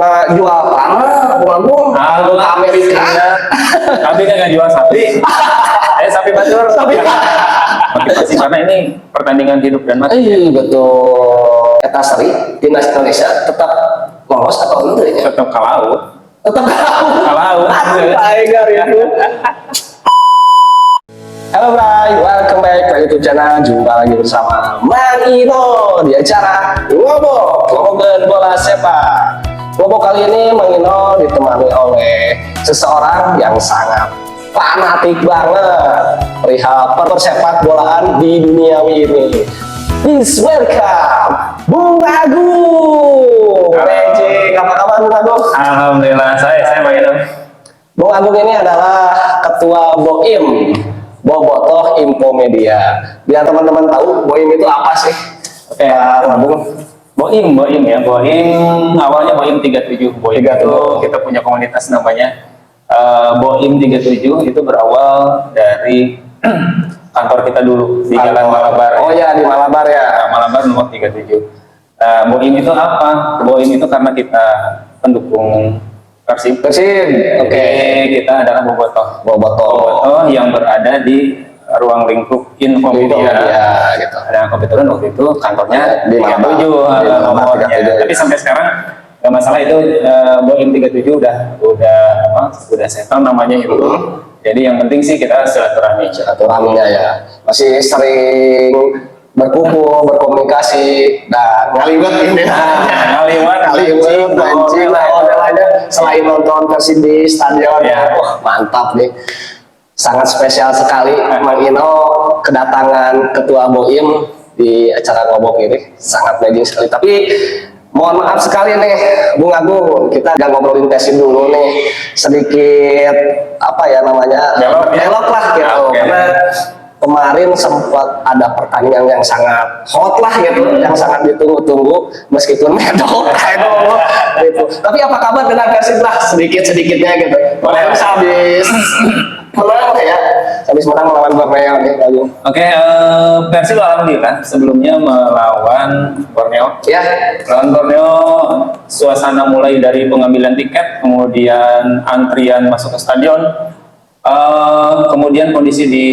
nggak jual tanah, Bung Agung ke Amerika. Tapi kan nggak jual sapi. Sapi batur. Sapi. Motivasi karena ini pertandingan hidup dan mati. Betul. Eta seri timnas Indonesia tetap lolos atau enggak ya? Tetap kalau. Tetap Kalau. Halo Bray, welcome back ke YouTube channel. Jumpa lagi bersama Mang Ino di acara Ngobok Bola Sepak. Ngobok kali ini Mang Ino ditemani oleh seseorang yang sangat fanatik banget perihal persepak bolaan di duniawi ini. Please welcome Bung Agung. Magic, apa kabar Bung Agung? Alhamdulillah, saya Mang Ino. Bung Agung ini adalah ketua BOIM, Bobotoh Infomedia. Biar teman-teman tahu BOIM itu apa sih? Oke, Bung. BOIM ya, BOIM awalnya BOIM 37. BOIM itu kita punya komunitas namanya BOIM 37, itu berawal dari kantor kita dulu di Jalan Malabar. Oh ya, di Malabar ya. Malabar nomor 37. Nah, BOIM itu apa? BOIM itu karena kita pendukung Persib. Oke. Kita adalah Bobotoh yang berada di ruang lingkup Infomedia. Gitu. Ada kebetulan waktu itu kantornya di 37 nomornya. Tapi sampai sekarang nggak masalah itu, BOIM 37 udah settle namanya itu. Jadi yang penting sih kita silaturahminya ya. Masih sering berkumpul, berkomunikasi, dan ngaliwat ini. Ngaliwat, mancing, selain nonton Persib di stadion ya. Mantap nih. Sangat spesial sekali Mang Ino kedatangan ketua BOIM di acara Ngobok ini. Sangat magic sekali. Tapi mohon maaf sekali nih Bung Agung, kita gak ngobrolin Persib dulu nih, sedikit apa ya namanya belok lah gitu. Karena kemarin sempat ada pertandingan yang sangat hot lah gitu, yang sangat ditunggu-tunggu meskipun medok gitu. Tapi apa kabar dengan Persib lah, sedikit-sedikitnya gitu. Kemarin habis menang ya, habis menang melawan Borneo nih Agung. Oke, Persib alhamdulillah sebelumnya melawan Borneo. Ya. Melawan Borneo, suasana mulai dari pengambilan tiket, kemudian antrian masuk ke stadion, kemudian kondisi di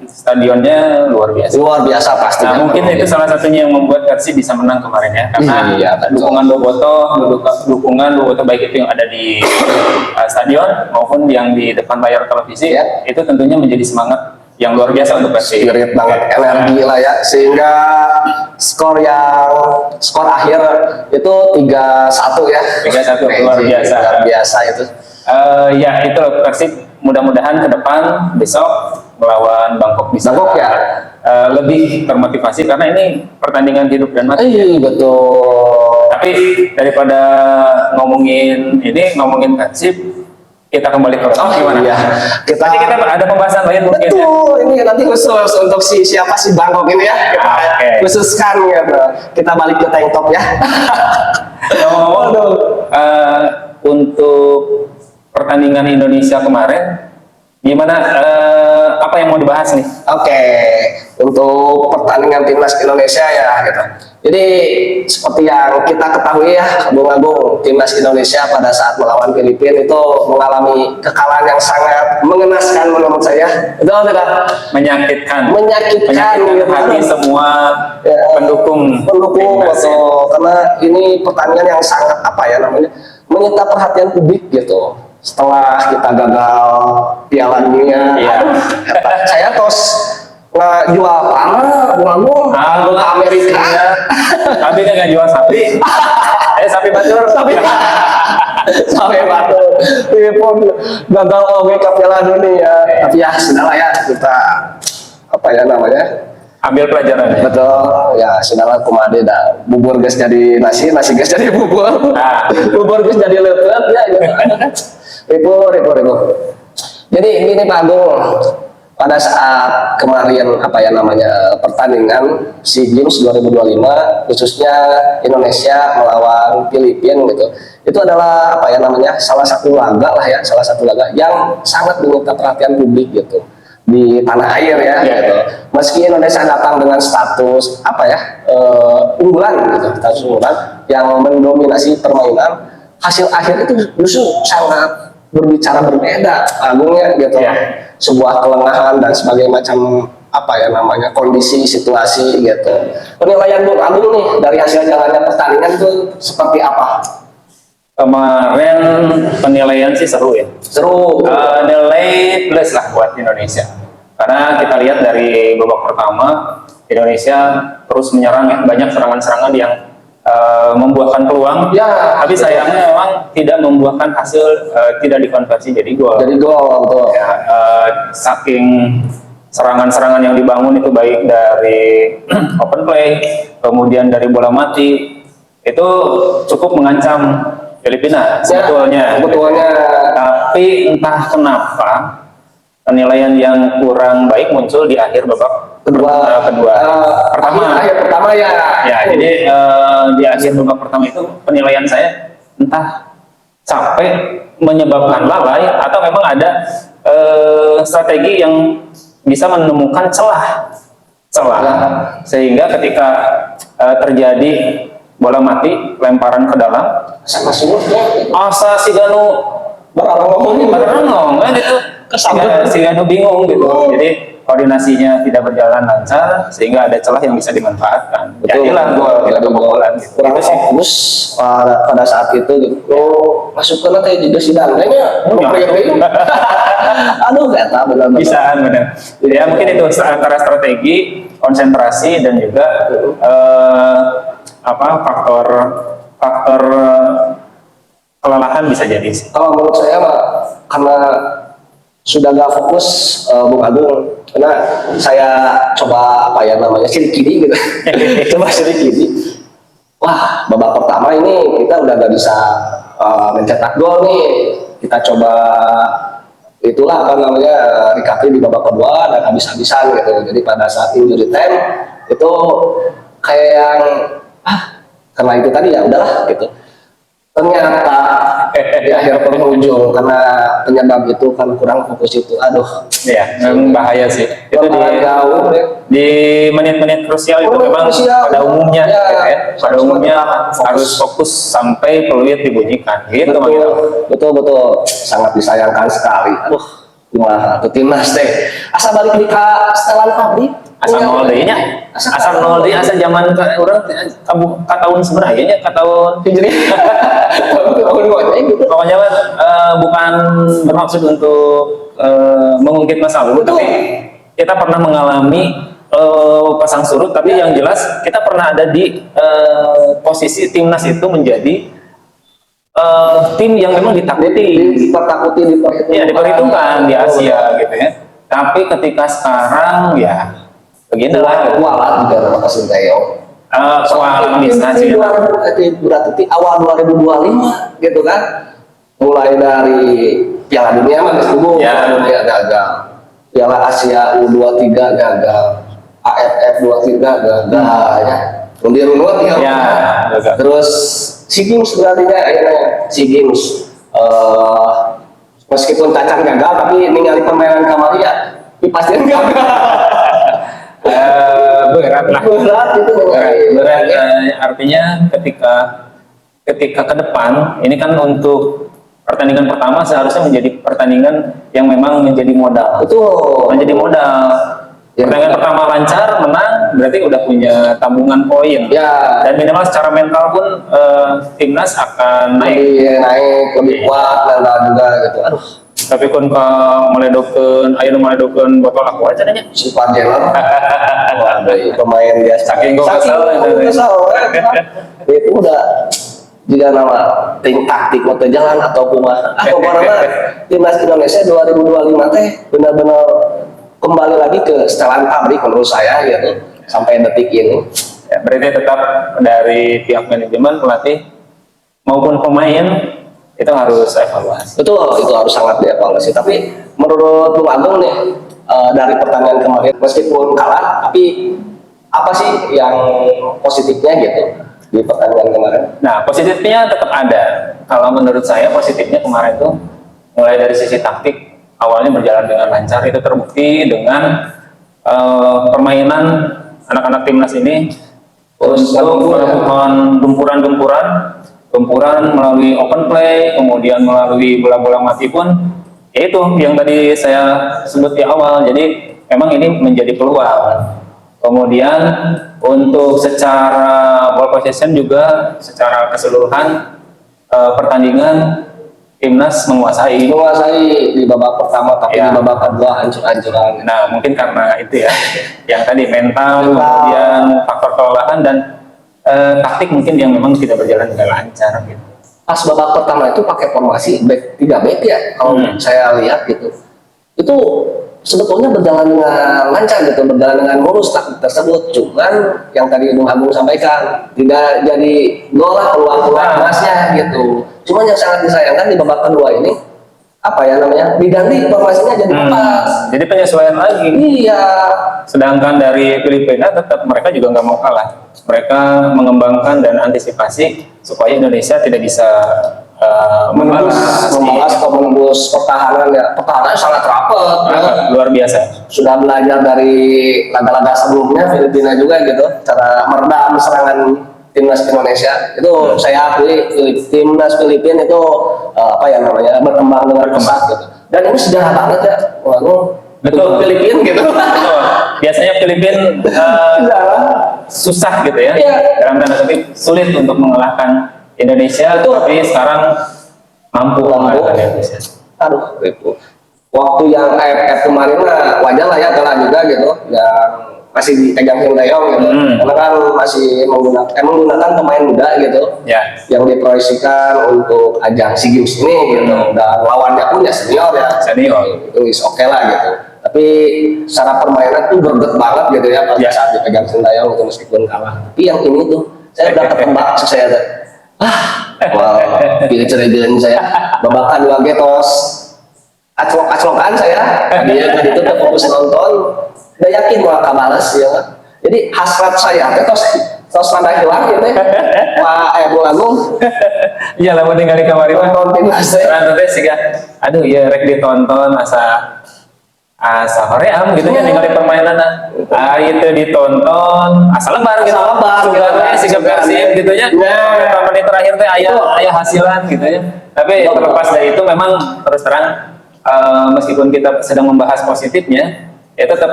stadionnya luar biasa. Luar biasa pasti. Nah, mungkin itu salah satunya yang membuat Persib bisa menang kemarin ya, karena dukungan Bobotoh baik itu yang ada di stadion maupun yang di depan layar televisi, itu tentunya menjadi semangat yang luar biasa untuk Persib. Spirit banget, energi lah ya, sehingga skor akhir itu 3-1 ya. 3-1 luar biasa. Luar biasa itu. Ya itu Persib mudah-mudahan ke depan besok melawan Bangkok bisa lebih termotivasi, karena ini pertandingan hidup dan mati. Betul. Tapi daripada ngomongin Persib, kita kembali ke gimana? Iya. Nanti kita ada pembahasan lain mungkin. Betul, ini nanti khusus untuk siapa sih Bangkok ini ya. Kita khususkan gitu. Kita balik ke tank top ya. Untuk pertandingan Indonesia kemarin, gimana, apa yang mau dibahas nih? Oke, untuk pertandingan timnas Indonesia ya gitu. Jadi seperti yang kita ketahui ya Bung Agung, timnas Indonesia pada saat melawan Filipina itu mengalami kekalahan yang sangat mengenaskan menurut saya. Betul tidak? Menyakitkan hati semua pendukung betul. Karena ini pertandingan yang sangat menyita perhatian publik gitu. Setelah kita gagal Piala Dunia, saya tos nggak jual tanah, Bung Agung ke Amerika. Tapi kan nggak jual sapi. Sapi batur. Sapi batur. Gagal oke ke Piala Dunia. Tapi ya sudahlah ya, kita ambil pelajaran ya. Betul ya, sudahlah kumade dah, bubur guys jadi nasi guys jadi bubur. Bubur guys jadi leupeut ya gitu. Ribu. Jadi ini Pak Agung, pada saat kemarin pertandingan SEA Games 2025 khususnya Indonesia melawan Filipina gitu, itu adalah salah satu laga yang sangat menyita perhatian publik gitu di tanah air ya. Gitu. Meski Indonesia datang dengan status unggulan gitu, yang mendominasi permainan, hasil akhir itu justru sangat berbicara berbeda Agungnya gitu. Sebuah kelengahan dan sebagainya macam apa ya namanya kondisi situasi gitu. Penilaian Bung Agung nih dari hasil jalannya pertandingan itu seperti apa? Kemarin penilaian sih seru ya. Seru. Nilai plus lah buat Indonesia. Karena kita lihat dari babak pertama Indonesia terus menyerang ya, banyak serangan-serangan yang membuahkan peluang. Ya, tapi sayangnya memang tidak membuahkan hasil, tidak dikonversi jadi gol. Jadi gol, betul. Ya, saking serangan-serangan yang dibangun itu baik dari open play, kemudian dari bola mati, itu cukup mengancam Filipina sebetulnya. Sebetulnya. Tapi entah kenapa penilaian yang kurang baik muncul di akhir babak kedua. Pertama ya. Jadi di akhir babak pertama itu penilaian saya entah sampai menyebabkan lalai atau memang ada strategi yang bisa menemukan celah sehingga ketika terjadi bola mati lemparan ke dalam asa si Ganu barang itu si Ganu bingung gitu. Jadi koordinasinya tidak berjalan lancar sehingga ada celah yang bisa dimanfaatkan. Jadilah gol kita kebobolan gitu. Kurang fokus pada saat itu gitu. Masuk ke nanti juga sidang kayaknya aduh nggak tahu benar ya mungkin itu antara strategi konsentrasi dan juga faktor kelelahan bisa jadi. Kalau menurut saya mah karena sudah nggak fokus Bung Agung, karena saya coba sidik kiri gitu. Coba sidik kiri. Wah, babak pertama ini kita udah nggak bisa mencetak gol nih. Kita coba recovery di babak kedua dan habis-habisan gitu. Jadi pada saat injury time itu kayak yang karena itu tadi ya udahlah gitu. Ternyata di akhir penghujung karena penyebab itu kan kurang fokus itu, memang bahaya sih. Itu di menit-menit krusial itu memang pada umumnya harus fokus sampai peluit dibunyikan gitu. Betul sangat disayangkan sekali. Gimana tuh timnas teh asa balik di setelan pabrik asa nol deh asa zaman orang tahun sebenarnya nya tahun hijri. Pokoknya bukan bermaksud untuk mengungkit masa lalu, tapi kita pernah mengalami pasang surut, tapi yang jelas kita pernah ada di posisi timnas itu menjadi tim yang memang diperhitungkan di Asia gitu ya. Tapi ketika sekarang ya beginilah kualat juga nama Sinteyong. Soal bisa sih berarti awal 2025 gitu kan, mulai dari Piala Dunia Piala Dunia gagal, Piala Asia U23 gagal, AFF 23 gagal ya, kemudian terus SEA Games akhirnya SEA Games meskipun Cacan gagal tapi ningali permainan Kamaria pasti gagal. Berat artinya ketika ke depan ini kan untuk pertandingan pertama seharusnya menjadi pertandingan yang memang menjadi modal. Pertandingan pertama lancar menang berarti udah punya tabungan poin dan minimal secara mental pun timnas akan naik lebih kuat dan juga gitu. Tapi kan meledokeun botol aku aja nanya si Panjelan pemain dia saking kesal itu udah jika nama tim taktik waktu jalan atau kumaha timnas Indonesia 2025 teh benar-benar kembali lagi ke setelan pabrik menurut saya gitu sampai detik ini. Berarti tetap dari pihak manajemen, pelatih maupun pemain itu harus evaluasi. Betul, itu harus sangat dievaluasi. Tapi menurut Bung Agung nih dari pertandingan kemarin meskipun kalah, tapi apa sih yang positifnya gitu di pertandingan kemarin? Nah, positifnya tetap ada. Kalau menurut saya positifnya kemarin tuh mulai dari sisi taktik awalnya berjalan dengan lancar, itu terbukti dengan permainan anak-anak timnas ini untuk melakukan gempuran-gempuran, gempuran melalui open play, kemudian melalui bola-bola mati pun, ya itu yang tadi saya sebut di awal. Jadi memang ini menjadi peluang. Kemudian untuk secara ball possession juga secara keseluruhan pertandingan timnas menguasai di babak pertama, tapi ya, di babak kedua hancur-hancuran. Nah mungkin karena itu ya yang tadi mental, kemudian faktor kelelahan dan taktik mungkin yang memang tidak berjalan dengan lancar gitu. Pas babak pertama itu pakai formasi back 3 back ya, kalau saya lihat gitu. Itu sebetulnya berjalan dengan lancar gitu, berjalan dengan mulus taktik tersebut. Cuman yang tadi Bung Agung sampaikan, tidak jadi gol lah, peluang-peluang emasnya gitu. Cuman yang sangat disayangkan di babak kedua ini, apa ya namanya, diganti formasinya jadi lepas. Jadi penyesuaian lagi. Iya. Sedangkan dari Filipina tetap mereka juga nggak mau kalah. Mereka mengembangkan dan antisipasi supaya Indonesia tidak bisa membalas atau menembus pertahanan ya. Pertahanan sangat rapat ya. Luar biasa. Sudah belajar dari laga-laga sebelumnya Filipina juga gitu, cara meredam serangan timnas Indonesia. Itu saya akui timnas Filipina itu apa ya namanya, berkembang dengan pesat gitu. Dan ini sejarah banget ya. Waduh, betul, Filipina gitu. Betul. Biasanya Filipina susah gitu ya, dalam tanda kutip sulit untuk mengalahkan Indonesia, tapi sekarang mampu mengalahkan Indonesia. Aduh, itu waktu yang AFF kemarin mah wajar lah ya, kalah juga gitu, yang masih dipegang Sinteyong gitu, karena kan masih menggunakan pemain muda gitu, yang diproyeksikan untuk ajang SEA Games ini gitu, dan lawannya pun ya senior, itu oke lah gitu. Tapi secara permainan tuh greget banget gitu ya pada saat dipegang Sinteyong itu meskipun kalah. Tapi yang ini tuh saya udah ketembak saya tuh. Pilih ceredeun saya. Babak kedua getos aclok-aclokan saya. Dia tadi itu fokus nonton. Udah yakin mau kabales ya. Jadi hasrat saya tos pada hilang gitu ya. Pak Bung Agung. Iya lah mau tinggal di kamar itu. Nonton timnas ya. Nanti sih aduh ya rek ditonton asa hoream gitu ya, tinggal di permainan itu ditonton asal lebar gitu, sebenarnya sikap Persib gitu ya, beberapa menit terakhir teh ayah hasilan gitu ya. Tapi terlepas dari itu memang terus terang meskipun kita sedang membahas positifnya, ya tetap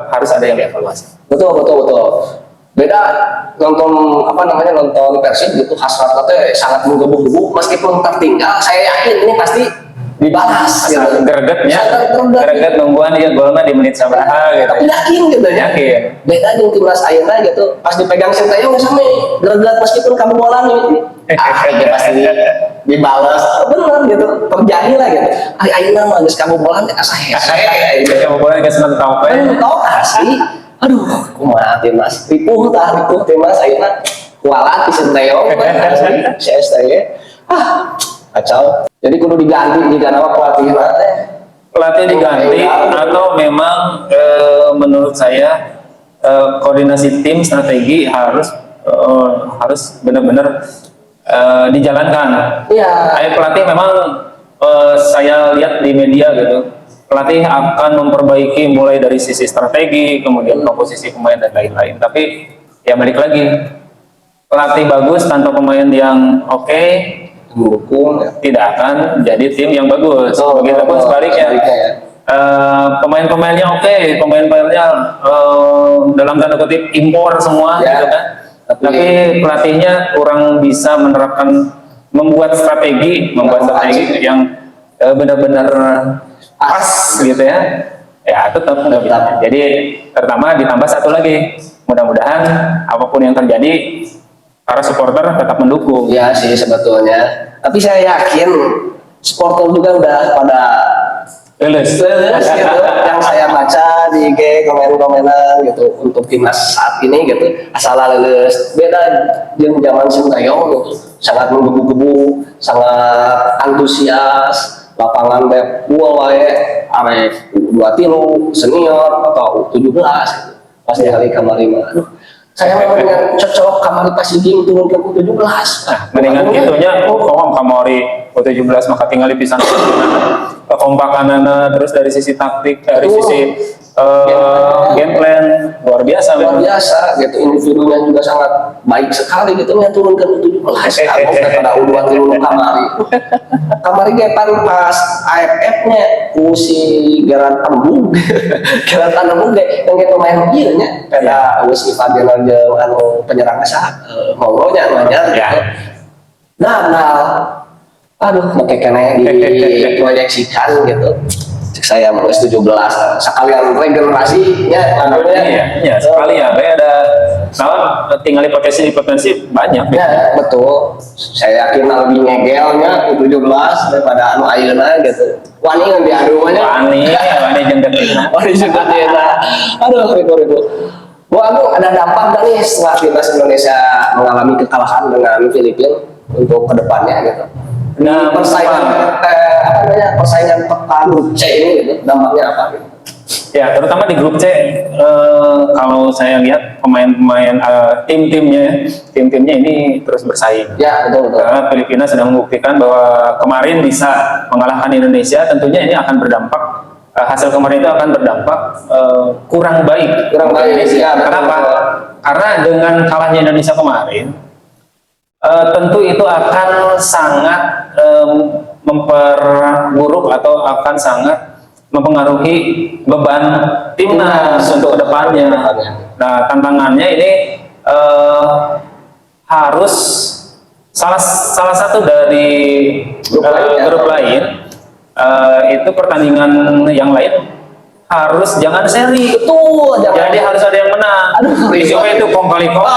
harus ada yang dievaluasi. Betul. Beda nonton nonton Persib gitu, hasratnya teh sangat menggebu-gebu meskipun tertinggal. Saya yakin ini pasti dibalas gitu. Greget nungguan dia golnya di menit sabaraha gitu. Tapi yakin gitu ya. Yakin. Beda dengan timnas ayeuna gitu. Pas dipegang Sinteyong sampai greget meskipun kamu bola gitu. Ini pasti dibalas. Bener gitu. Terjadi lah gitu. Ayeuna mah geus kamu bola teh asa hese gitu. Kamu bola geus mentok we. Mentok asli. Aduh, kumaha timnas. Ripuh timnas ayeuna. Kualat di Sinteyong asli. Saya kacau. Jadi kudu diganti jika nama pelatih diganti atau memang menurut saya koordinasi tim strategi harus benar-benar dijalankan. Pelatih memang saya lihat di media gitu, pelatih akan memperbaiki mulai dari sisi strategi, kemudian komposisi pemain dan lain-lain. Tapi ya balik lagi, pelatih bagus tanpa pemain yang oke, dukung tidak akan jadi tim yang bagus. Begitupun sebaliknya, pemain-pemainnya oke, pemain-pemainnya dalam tanda kutip impor semua gitu kan, tapi pelatihnya kurang bisa membuat strategi yang benar-benar pas gitu ya tetap nggak bisa. Jadi pertama ditambah satu lagi, mudah-mudahan apapun yang terjadi para supporter tetap mendukung. Ya sih sebetulnya. Tapi saya yakin supporter juga udah pada lulus gitu. Yang saya baca di IG komen-komenan gitu untuk timnas saat ini gitu, asal lulus. Beda dengan zaman Sinteyong gitu, sangat menggebu-gebu, sangat antusias. Lapangan beb wae arek U23 senior atau U17 gitu. Pas hari kemarin aduh saya mau dengan cocok kamari Pasigim turun ke U17. Mendingan gitunya kamari U17 maka tinggal di pisan kekompakanana, terus dari sisi taktik, dari sisi game plan luar biasa. Luar biasa gitu, individunya juga sangat baik sekali gitu, yang turunkan 17 kamu daripada U20 kamari. Kamari gepan pas AFF-nya ku si Gerard Tembung. Gerard Tembung ge yang gitu main ieu nya pada geus Ivan jeung anu penyerang asa Mongonya gitu. Nah, aduh make keneh diproyeksikan gitu. Cek saya mau 17 sekalian regenerasinya ya sekali ya ada tinggal potensi banyak ya betul. Saya yakin lebih ngegelnya 17 daripada anu ayeuna gitu. Wani yang diadu nya wani jeung detikna aduh ribu Wah, aku ada dampak gak nih setelah timnas Indonesia mengalami kekalahan dengan Filipina untuk kedepannya gitu? Nah, persaingan pekan grup C ini gitu, dampaknya apa gitu? Ya, terutama di grup C, kalau saya lihat pemain-pemain tim-timnya ini terus bersaing. Ya, betul. Karena Filipina sedang membuktikan bahwa kemarin bisa mengalahkan Indonesia, tentunya ini akan berdampak, hasil kemarin itu akan berdampak kurang baik. Ya, kenapa? Karena dengan kalahnya Indonesia kemarin, tentu itu akan sangat memperburuk atau akan sangat mempengaruhi beban timnas untuk kedepannya. Nah, tantangannya ini harus salah satu dari grup lain itu pertandingan yang lain harus jangan seri. Betul, jadi harus ada yang menang. Supaya itu kong kali kong.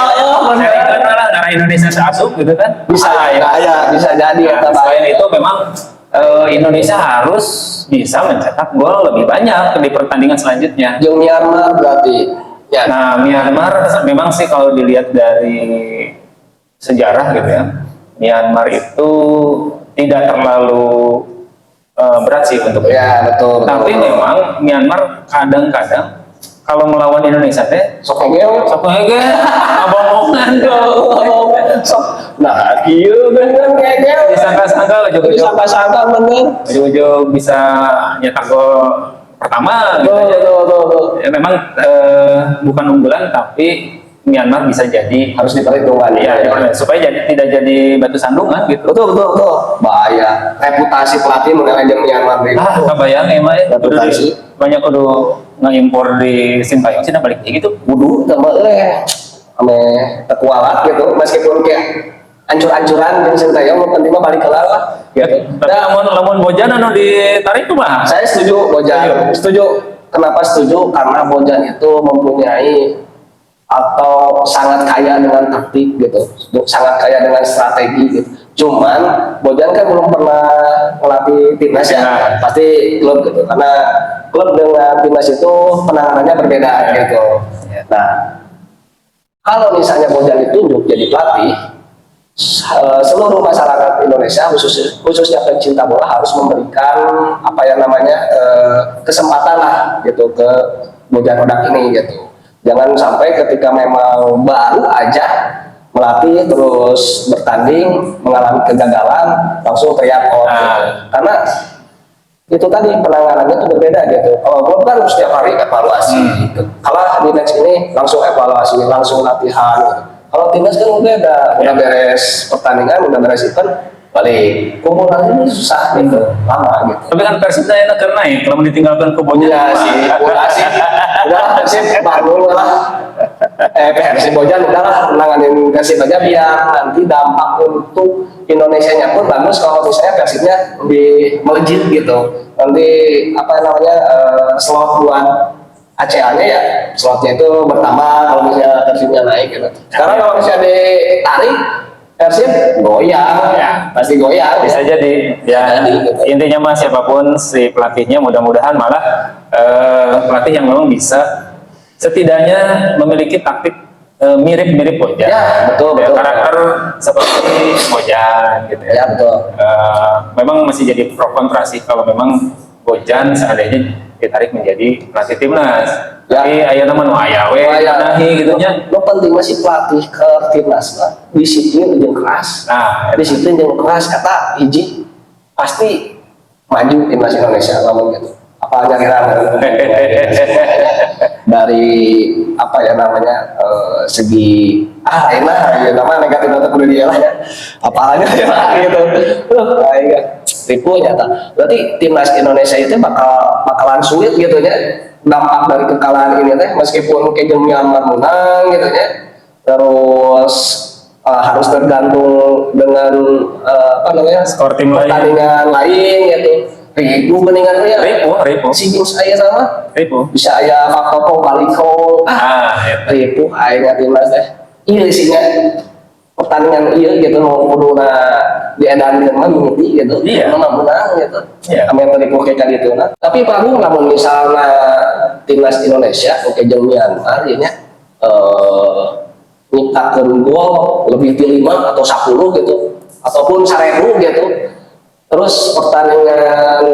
Seri kan kalah karena Indonesia seasup gitu kan. Bisa jadi. Selain itu memang Indonesia harus bisa mencetak gol lebih banyak di pertandingan selanjutnya. Yang Myanmar berarti. Ya. Nah, Myanmar memang sih kalau dilihat dari sejarah gitu ya, Myanmar itu tidak terlalu berat sih untuk ya, betul. Tapi memang Myanmar kadang-kadang kalau melawan Indonesia teh sok ngegel, abang-abangan dong. Nah, iya bener ngegel. Disangka-sangka ujung-ujung bisa nyetak gol pertama gitu aja. Ya, memang bukan unggulan tapi Myanmar bisa jadi harus diperhitungkan ya, supaya tidak jadi batu sandungan gitu. Betul. Bahaya. Reputasi pelatih mengenai Myanmar itu. Kebayang emang reputasi. Banyak udah ngimpor di Sintayong sih balik kayak gitu. Wudu sama ame tekualat gitu meskipun kayak ancur-ancuran di Sintayong penting mah balik kelar lah gitu. Tapi lamun Bojan anu ditarik tuh mah. Saya setuju Bojan. Setuju. Kenapa setuju? Karena Bojan itu mempunyai atau sangat kaya dengan taktik gitu, sangat kaya dengan strategi gitu. Cuman Bojan kan belum pernah melatih timnas ya, pasti klub gitu. Karena klub dengan timnas itu penanganannya berbeda gitu. Nah, kalau misalnya Bojan ditunjuk jadi pelatih, seluruh masyarakat Indonesia khususnya pencinta bola harus memberikan apa yang namanya kesempatan lah gitu ke Bojan Hodak ini gitu. Jangan sampai ketika memang baru aja melatih terus bertanding mengalami kegagalan langsung teriak out gitu. Karena itu tadi penanganannya itu berbeda gitu. Kalau gue kan setiap hari evaluasi gitu. Kalah di match ini langsung evaluasi, langsung latihan gitu. Kalau timnas kan udah beres pertandingan, udah beres event, balik kumpul lagi ini susah gitu, lama gitu. Tapi kan Persibnya enak karena ya kalau ditinggalkan ke Bojan udah Persib bangun lah. Persib Bojan udahlah menanganin Persib aja biar nanti dampak untuk Indonesianya pun bagus kalau misalnya Persibnya lebih melejit gitu. Nanti apa namanya slot buat ACA-nya ya slotnya itu bertambah kalau misalnya Persibnya naik gitu. Sekarang kalau misalnya ditarik Persib goyang, pasti goyang. Bisa jadi, ya. Gitu. Intinya mah siapapun si pelatihnya, mudah-mudahan malah pelatih yang memang bisa setidaknya memiliki taktik mirip-mirip Bojan. Ya, betul. Karakter seperti Bojan, gitu ya. Ya, betul. Memang masih jadi pro kontra sih kalau memang Bojan seandainya ditarik menjadi pelatih timnas. Tapi aya nama nu aya we nahi gitu nya. Lo penting masih pelatih ke timnas lah. Disiplin jeung keras. Nah, disiplin jeung keras kata hiji pasti maju timnas Indonesia ngomong gitu. apa nyariran dari apa ya namanya segi enak ya nama negatif atau kudu dia lah ya apa aja ya gitu tipu nyata. Berarti timnas Indonesia itu bakalan sulit gitu ya dampak dari kekalahan ini teh meskipun kayak Myanmar menang gitu ya terus harus tergantung dengan apa namanya skor tim pertandingan lain gitu. Ribu mendingan ya. Ribu. Si Gus aya sama. Ribu. Bisa aya faktor baliko. Ribu aya timnas teh. Iya isinya pertandingan iya gitu mau kuduna diedan mah mimiti gitu. Iya. Menang gitu. Iya. Ame ribu kayak gitu nah. Tapi Pak lamun misalnya timnas Indonesia oke jeung Myanmar ieu nya nyiptakeun gol lebih di 5 atau 10 gitu ataupun 1000 gitu. Terus pertandingan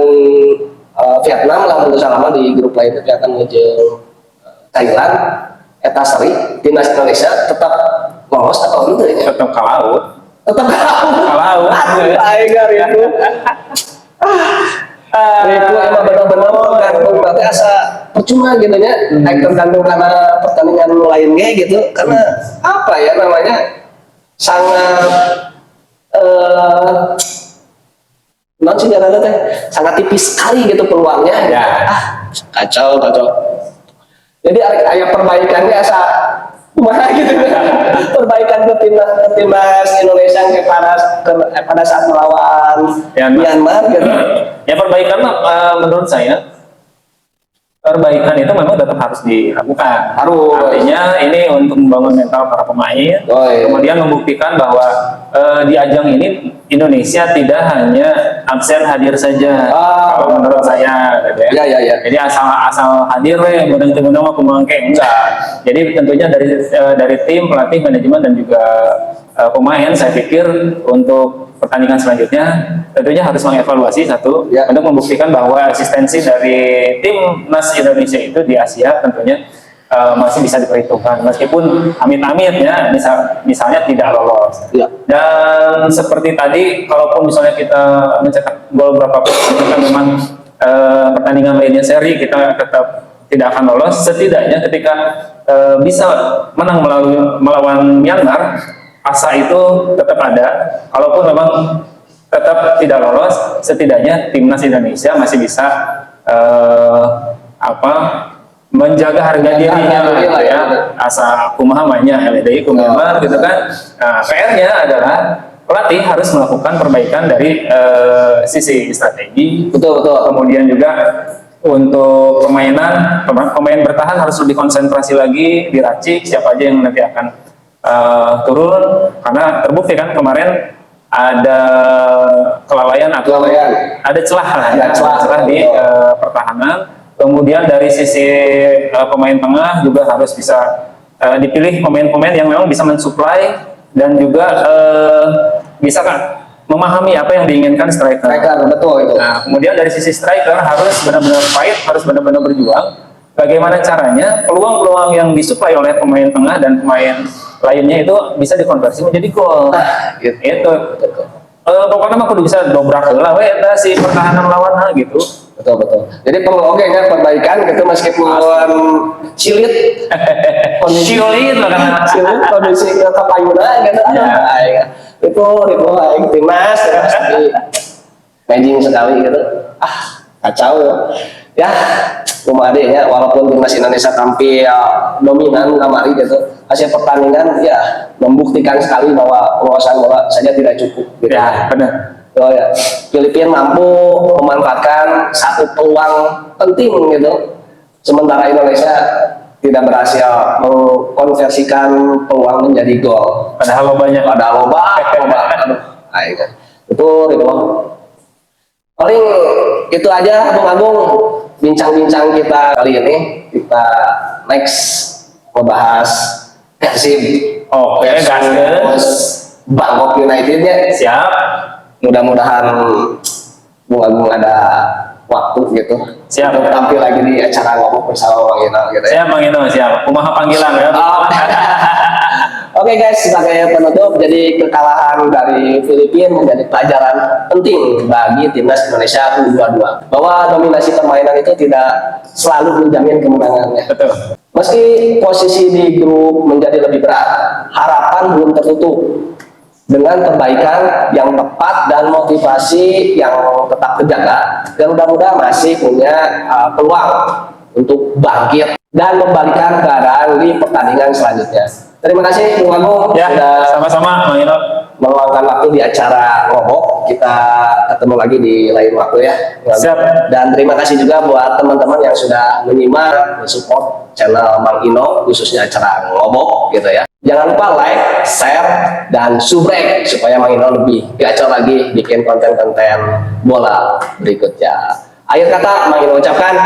Vietnam lah menurut selama di grup lainnya Vietnam jeung Thailand eta seri timnas Indonesia tetap lolos atau gitu ya? Tetap ke laut. Tetap ke laut. Aing itu. Itu emang benar-benar tergantung berarti asa percuma gitu ya. Tergantung karena pertandingan lainnya gitu karena apa ya namanya sangat non sejarah teh sangat tipis sekali gitu peluangnya ya. Kacau jadi ada perbaikannya asa kumaha gitu perbaikan ke timnas Indonesia yang pada saat melawan Myanmar gitu ya perbaikan menurut saya perbaikan itu memang tetap harus dilakukan. Artinya ini untuk membangun mental para pemain, kemudian membuktikan bahwa di ajang ini Indonesia tidak hanya absen hadir saja. Kalau menurut saya, gitu ya. Ya. Jadi asal hadir mudah-mudahan mau kemangke enggak. Jadi tentunya dari tim, pelatih, manajemen dan juga pemain, saya pikir untuk pertandingan selanjutnya tentunya harus mengevaluasi satu untuk membuktikan bahwa eksistensi dari timnas Indonesia itu di Asia tentunya masih bisa diperhitungkan meskipun amit-amit ya misalnya tidak lolos. Dan seperti tadi kalaupun misalnya kita mencetak gol berapa kita memang pertandingan lainnya seri kita tetap tidak akan lolos, setidaknya ketika bisa menang melawan Myanmar asa itu tetap ada. Kalaupun memang tetap tidak lolos, setidaknya timnas Indonesia masih bisa menjaga harga dirinya gitu ya. Asa kumaha manya LDI Myanmar gitu kan. Nah, PR-nya adalah pelatih harus melakukan perbaikan dari sisi strategi. Betul. Kemudian juga untuk pemain bertahan harus lebih konsentrasi lagi, diracik siapa aja yang nanti akan turun karena terbukti kan kemarin ada kelalaian atau ada celah di pertahanan. Kemudian dari sisi pemain tengah juga harus bisa dipilih pemain-pemain yang memang bisa mensuplai dan juga bisa kan memahami apa yang diinginkan striker. Betul itu. Nah, kemudian dari sisi striker harus benar-benar fight, harus benar-benar berjuang. Bagaimana caranya peluang-peluang yang disuplai oleh pemain tengah dan pemain lainnya itu bisa dikonversi menjadi gol. Itu. Pokoknya mah kudu bisa dobrak lah si pertahanan lawan gitu. Betul. Jadi perlu perbaikan gitu meskipun cilit kondisi kapayuna gitu. Itu timnas tapi amazing sekali gitu. Kacau ya ya walaupun timnas Indonesia tampil dominan kamari gitu hasil pertandingan ya membuktikan sekali bahwa penguasaan bola saja tidak cukup gitu. Ya benar. Filipina mampu memanfaatkan satu peluang penting gitu sementara Indonesia tidak berhasil mengkonversikan peluang menjadi gol padahal banyak itu paling itu aja Bung Agung bincang-bincang kita kali ini. Kita next membahas Persib versus Bangkok United ya. Siap. Mudah-mudahan Bung Agung ada waktu gitu. Siap. Untuk tampil lagi di acara ngomong bersama Bang Ino gitu ya. Siap Bang Ino, siap. Kumaha panggilan ya. Oke guys, sebagai penutup, jadi kekalahan dari Filipina menjadi pelajaran penting bagi timnas Indonesia U22 bahwa dominasi permainan itu tidak selalu menjamin kemenangannya. Betul. Meski posisi di grup menjadi lebih berat, harapan belum tertutup. Dengan perbaikan yang tepat dan motivasi yang tetap terjaga, Garuda Muda masih punya peluang untuk bangkit dan membalikan keadaan di pertandingan selanjutnya. Terima kasih Bung Agung Ya, sudah sama-sama Bang Ino. meluangkan waktu di acara Ngobok. Kita ketemu lagi di lain waktu ya. Siap. Dan terima kasih juga buat teman-teman yang sudah menyimak, support channel Bang Ino, khususnya acara Ngobok gitu ya. Jangan lupa like, share, dan subrek supaya Bang Ino lebih gacor lagi bikin konten-konten bola berikutnya. Akhir kata, Bang Ino ucapkan